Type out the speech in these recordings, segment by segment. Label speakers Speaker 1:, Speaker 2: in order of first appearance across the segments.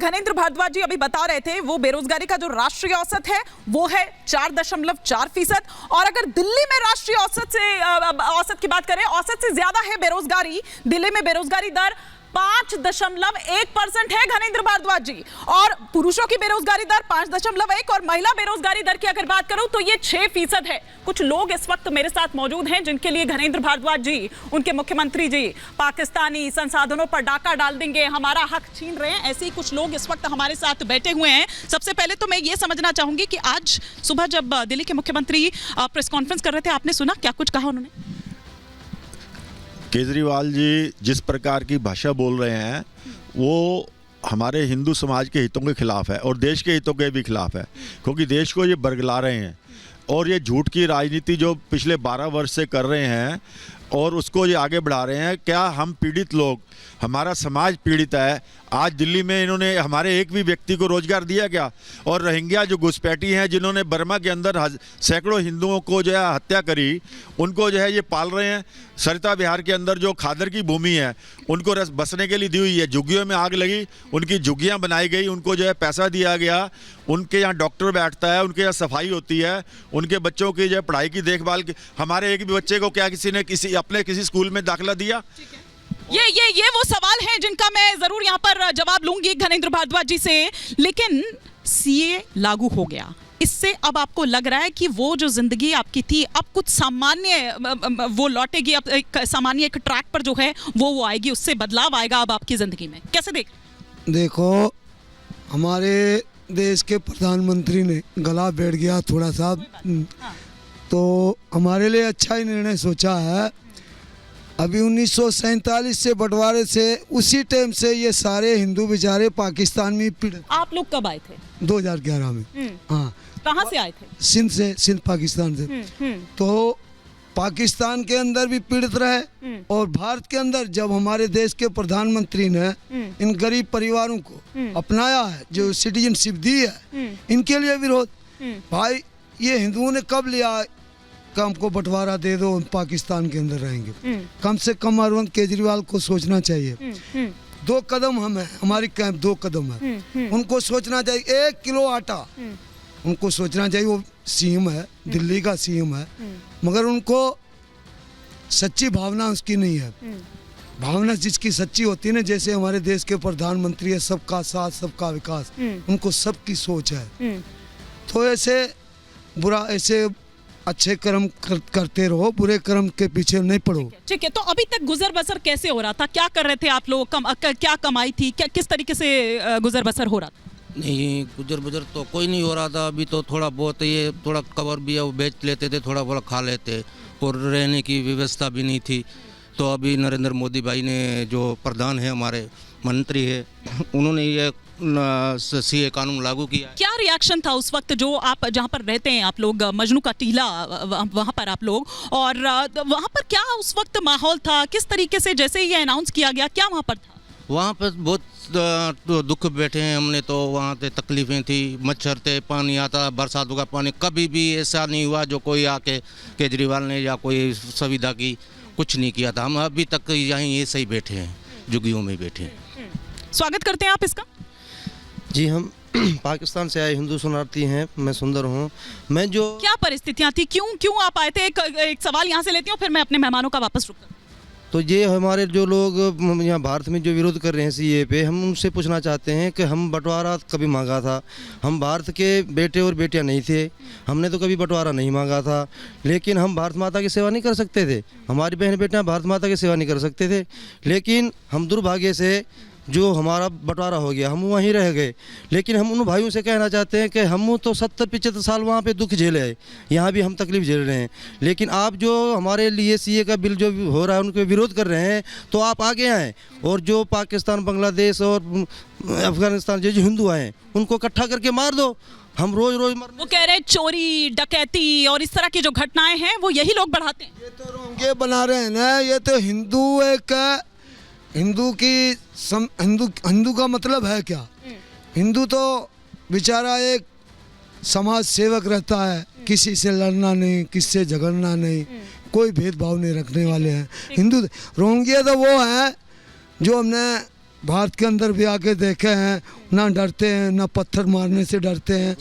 Speaker 1: घनेंद्र भारद्वाज जी अभी बता रहे थे, वो बेरोजगारी का जो राष्ट्रीय औसत है वो है 4.4%। और अगर दिल्ली में राष्ट्रीय औसत की बात करें, औसत से ज्यादा है बेरोजगारी। दिल्ली में बेरोजगारी दर 5.1% है घनेंद्र भारद्वाज जी, और पुरुषों की बेरोजगारी दर 5.1 और महिला बेरोजगारी दर की अगर बात करूं तो ये 6% है। कुछ लोग इस वक्त मेरे साथ मौजूद हैं जिनके लिए घनेंद्र भारद्वाज जी, उनके मुख्यमंत्री जी, पाकिस्तानी संसाधनों पर डाका डाल देंगे, हमारा हक छीन रहे हैं, ऐसे ही कुछ लोग इस वक्त हमारे साथ बैठे हुए हैं। सबसे पहले तो मैं ये समझना चाहूंगी कि आज सुबह जब दिल्ली के मुख्यमंत्री प्रेस कॉन्फ्रेंस कर रहे थे, आपने सुना क्या कुछ कहा उन्होंने?
Speaker 2: केजरीवाल जी जिस प्रकार की भाषा बोल रहे हैं वो हमारे हिंदू समाज के हितों के खिलाफ है और देश के हितों के भी खिलाफ है, क्योंकि देश को ये बरगला रहे हैं और ये झूठ की राजनीति जो पिछले 12 वर्ष से कर रहे हैं और उसको ये आगे बढ़ा रहे हैं। क्या हम पीड़ित लोग, हमारा समाज पीड़ित है? आज दिल्ली में इन्होंने हमारे एक भी व्यक्ति को रोजगार दिया क्या? और रोहिंग्या जो घुसपैठी हैं जिन्होंने बर्मा के अंदर सैकड़ों हिंदुओं को जो है हत्या करी, उनको जो है ये पाल रहे हैं। सरिता बिहार के अंदर जो खादर की भूमि है उनको बसने के लिए दी हुई है, झुग्गियों में आग लगी, उनकी झुग्गियाँ बनाई गई, उनको जो है पैसा दिया गया, उनके यहाँ डॉक्टर बैठता है, उनके यहाँ सफाई होती है, उनके बच्चों की जो है पढ़ाई की देखभाल की। हमारे एक भी बच्चे को क्या किसी ने अपने किसी स्कूल में दाखिला दिया?
Speaker 1: ये वो सवाल हैं जिनका मैं जरूर यहाँ पर जवाब लूंगी घनेंद्र भारद्वाज जी से। लेकिन सीए लागू हो गया, इससे अब आपको लग रहा है कि वो जो जिंदगी आपकी थी अब कुछ सामान्य वो लौटेगी, अब एक सामान्य एक ट्रैक पर जो है वो आएगी, उससे बदलाव आएगा अब आपकी जिंदगी में? कैसे
Speaker 3: देखो, हमारे देश के प्रधानमंत्री ने गला बैठ गया थोड़ा सा, तो हमारे लिए अच्छा ही निर्णय सोचा है। अभी 1947 से बंटवारे से उसी टाइम से ये सारे हिंदू बेचारे पाकिस्तान में पीड़ित।
Speaker 1: आप लोग कब आए थे?
Speaker 3: 2011 में। हाँ।
Speaker 1: कहाँ से आए थे?
Speaker 3: सिंध से, सिंध पाकिस्तान से। तो पाकिस्तान के अंदर भी पीड़ित रहे और भारत के अंदर जब हमारे देश के प्रधानमंत्री ने इन गरीब परिवारों को अपनाया है, जो सिटीजनशिप दी है, इनके लिए विरोध। भाई ये हिंदुओं ने कब लिया हमको बंटवारा दे दो, पाकिस्तान के अंदर रहेंगे? कम से कम अरविंद केजरीवाल को सोचना चाहिए। 2 कदम हम हैं, हमारी कैंप 2 कदम है, उनको सोचना चाहिए। 1 किलो आटा उनको सोचना चाहिए। वो सीएम है, दिल्ली का सीएम है, मगर उनको सच्ची भावना उसकी नहीं है। भावना जिसकी सच्ची होती है ना, जैसे हमारे देश के प्रधानमंत्री है, सबका साथ सबका विकास, उनको सबकी सोच है। तो ऐसे ऐसे अच्छे कर्म करते रहो, बुरे कर्म के पीछे नहीं पड़ो।
Speaker 1: ठीक है, तो अभी तक गुजर बसर कैसे हो रहा था? क्या कर रहे थे आप लोग? क्या कमाई थी? किस तरीके से गुजर बसर हो रहा था?
Speaker 4: नहीं, गुजर बजर तो कोई नहीं हो रहा था। अभी तो थोड़ा बहुत ये थोड़ा कवर भी है वो बेच लेते थे, थोड़ा बहुत खा लेते, और रहने की व्यवस्था भी नहीं थी। तो अभी नरेंद्र मोदी भाई ने, जो प्रधान है हमारे मंत्री है, उन्होंने ये सीए कानून लागू किया।
Speaker 1: क्या रिएक्शन था उस वक्त जो आप जहाँ पर रहते हैं आप लोग, मजनू का टीला, वहाँ पर आप लोग, और वहाँ पर क्या उस वक्त माहौल था? किस तरीके से जैसे ये अनाउंस किया गया, क्या वहाँ पर था?
Speaker 4: वहाँ पर बहुत दुख बैठे हैं हमने, तो वहाँ पे तकलीफ़ें थी, मच्छर थे, पानी आता, बरसातों का पानी। कभी भी ऐसा नहीं हुआ जो कोई आके केजरीवाल ने या कोई सुविधा की कुछ नहीं किया था। हम अभी तक यहीं ऐसे ही बैठे हैं, झुग्गियों में बैठे हैं।
Speaker 1: स्वागत करते हैं आप इसका।
Speaker 5: जी, हम पाकिस्तान से आए हिंदू शरणार्थी हैं। मैं सुंदर हूँ। मैं जो
Speaker 1: क्या परिस्थितियाँ थी, क्यों आप आए थे? एक सवाल यहाँ से लेती हूँ, फिर मैं अपने मेहमानों का वापस रुक।
Speaker 5: तो ये हमारे जो लोग यहाँ भारत में जो विरोध कर रहे हैं सीए पे, हम उनसे पूछना चाहते हैं कि हम बंटवारा कभी मांगा था? हम भारत के बेटे और बेटियाँ नहीं थे, हमने तो कभी बंटवारा नहीं मांगा था। लेकिन हम भारत माता की सेवा नहीं कर सकते थे? हमारी बहन बेटियाँ भारत माता की सेवा नहीं कर सकते थे? लेकिन हम दुर्भाग्य से जो हमारा बंटवारा हो गया, हम वहीं रह गए। लेकिन हम उन भाइयों से कहना चाहते हैं कि हम तो 70-75 साल वहाँ पे दुख झेले हैं, यहाँ भी हम तकलीफ झेल रहे हैं। लेकिन आप जो हमारे लिए सीए का बिल जो हो रहा है उनके विरोध कर रहे हैं, तो आप आगे आएँ और जो पाकिस्तान, बांग्लादेश और अफगानिस्तान जो हिंदू आए उनको इकट्ठा करके मार दो। हम रोज
Speaker 1: वो कह रहे हैं चोरी, डकैती और इस तरह की जो घटनाएं हैं वो यही लोग बढ़ाते हैं।
Speaker 3: ये तो रोंगे बना रहे हैं ना। ये तो हिंदू का मतलब है क्या? हिंदू तो बेचारा एक समाज सेवक रहता है, किसी से लड़ना नहीं, किसी से झगड़ना नहीं, कोई भेदभाव नहीं रखने वाले हैं हिंदू। रोहिंग्या तो वो हैं जो हमने भारत के अंदर भी आके देखे हैं, ना डरते हैं, ना पत्थर मारने से डरते हैं।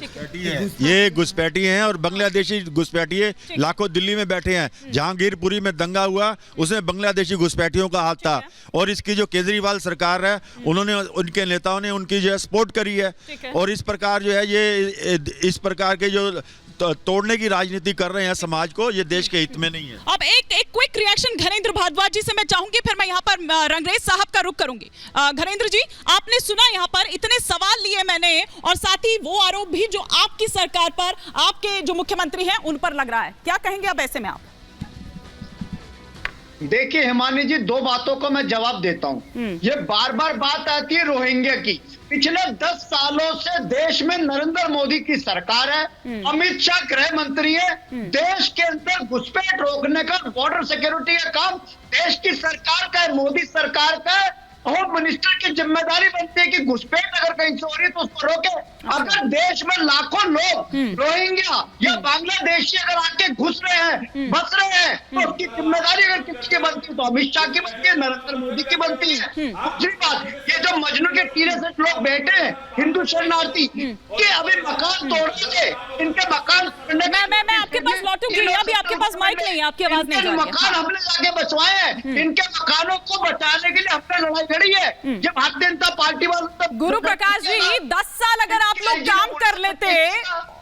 Speaker 2: ये घुसपैठी हैं और बांग्लादेशी घुसपैठिए लाखों दिल्ली में बैठे हैं। जहांगीरपुरी में दंगा हुआ उसमें बांग्लादेशी घुसपैठियों का हाथ था, और इसकी जो केजरीवाल सरकार है उन्होंने, उनके नेताओं ने उनकी जो है सपोर्ट करी है, और इस प्रकार जो है ये इस प्रकार के जो तोड़ने की राजनीति कर रहे हैं समाज को, ये देश के हित में नहीं है।
Speaker 1: अब एक क्विक रिएक्शन घरेंद्र भारद्वाज जी से मैं चाहूंगी, फिर मैं यहाँ पर रंगरेज साहब का रुख करूंगी। घरेंद्र जी, आपने सुना यहाँ पर इतने सवाल लिए मैंने, और साथ ही वो आरोप भी जो आपकी सरकार पर, आपके जो मुख्यमंत्री हैं उन पर लग रहा है, क्या कहेंगे अब ऐसे में आप?
Speaker 6: देखिए हिमानी जी, दो बातों को मैं जवाब देता हूं। ये बार बार बात आती है रोहिंग्या की। पिछले 10 सालों से देश में नरेंद्र मोदी की सरकार है, अमित शाह गृह मंत्री है। देश के अंदर घुसपैठ रोकने का, बॉर्डर सिक्योरिटी का काम देश की सरकार का है, मोदी सरकार का है। होम मिनिस्टर की जिम्मेदारी बनती है कि घुसपैठ अगर कहीं से हो रही है तो उसको रोके। अगर देश में लाखों लोग रोहिंग्या या बांग्लादेशी अगर आके घुस रहे हैं, बस रहे हैं, तो उसकी जिम्मेदारी अगर किसकी बनती है तो अमित शाह की बनती है, नरेंद्र मोदी की बनती है। दूसरी बात, ये जो मजनू के टीले से लोग बैठे हैं, हिंदू शरणार्थी, ये अभी मकान तोड़ने, इनके मकान
Speaker 1: मैं आपके पास लौटूंगी, अभी आपके पास माइक नहीं है, आपकी आवाज नहीं जा रही है।
Speaker 6: मकान हमने जाके बचवाए हैं, इनके मकानों को बचाने के लिए हमने लड़ाई लड़ी है। जब भारतीय जनता पार्टी वाले
Speaker 1: गुरु प्रकाश जी, 10 साल अगर आप लोग काम कर लेते,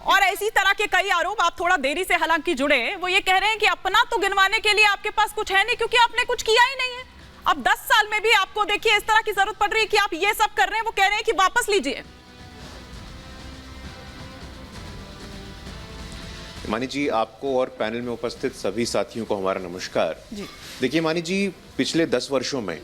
Speaker 1: और ऐसी तरह के कई आरोप, आप थोड़ा देरी से हालांकि जुड़े, वो ये कह रहे हैं कि अपना तो गिनवाने के लिए आपके पास कुछ है नहीं, क्योंकि आपने कुछ किया ही नहीं है। अब 10 साल में भी आपको देखिए इस तरह की जरूरत पड़ रही है कि आप ये सब कर रहे हैं, वो कह रहे हैं कि वापस लीजिए।
Speaker 7: मानी जी, आपको और पैनल में उपस्थित सभी साथियों को हमारा नमस्कार। देखिए मानी जी, पिछले 10 वर्षों में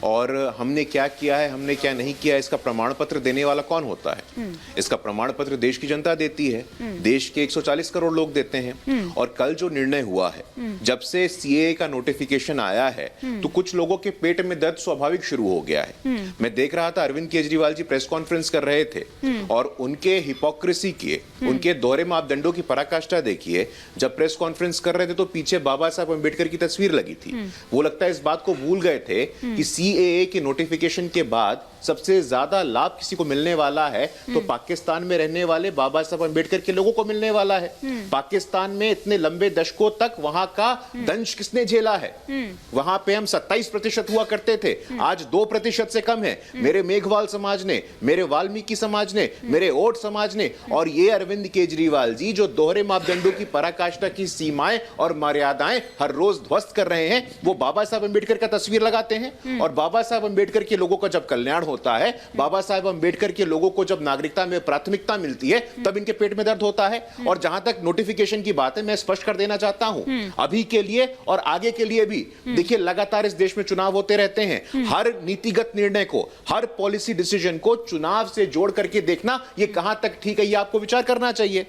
Speaker 7: और हमने क्या किया है, हमने क्या नहीं किया है, इसका प्रमाण पत्र देने वाला कौन होता है? इसका प्रमाण पत्र देश की जनता देती है, देश के 140 करोड़ लोग देते हैं। और कल जो निर्णय हुआ है, जब से सीएए का नोटिफिकेशन आया है, तो कुछ लोगों के पेट में दर्द स्वाभाविक शुरू हो गया है। मैं देख रहा था अरविंद केजरीवाल जी प्रेस कॉन्फ्रेंस कर रहे थे, और उनके हिपोक्रेसी के, उनके दोहरे मापदंडों की पराकाष्ठा देखिए। जब प्रेस कॉन्फ्रेंस कर रहे थे तो पीछे बाबा साहब अम्बेडकर की तस्वीर लगी थी। वो लगता है इस बात को भूल गए थे कि सीएए के नोटिफिकेशन के बाद सबसे ज्यादा लाभ किसी को मिलने वाला है तो पाकिस्तान में रहने वाले बाबा साहब अम्बेडकर के लोगों को मिलने वाला है। पाकिस्तान में इतने लंबे दशकों तक वहां का दंश किसने झेला है? वहां पे हम 27% हुआ करते थे, आज 2% से कम है। मेरे मेघवाल समाज ने, मेरे वाल्मीकि समाज ने, मेरे ओट समाज ने, और ये अरविंद केजरीवाल जी जो दोहरे मापदंडों की पराकाष्ठा की सीमाएं और मर्यादाएं हर रोज ध्वस्त कर रहे हैं, वो बाबा साहब अम्बेडकर का तस्वीर लगाते हैं। और बाबा साहब अम्बेडकर के लोगों का जब कल्याण होता है, बाबा साहब अम्बेडकर के लोगों को जब नागरिकता में प्राथमिकता मिलती है, तब इनके पेट में दर्द होता है। और जहां तक नोटिफिकेशन की बात है, मैं स्पष्ट कर देना चाहता हूं, अभी के लिए और आगे के लिए भी, देखिए लगातार इस देश में चुनाव होते रहते हैं। हर नीतिगत निर्णय को, हर पॉलिसी डिसीजन को चुनाव से जोड़ करके देखना, यह कहां तक ठीक है, ये आपको विचार करना चाहिए।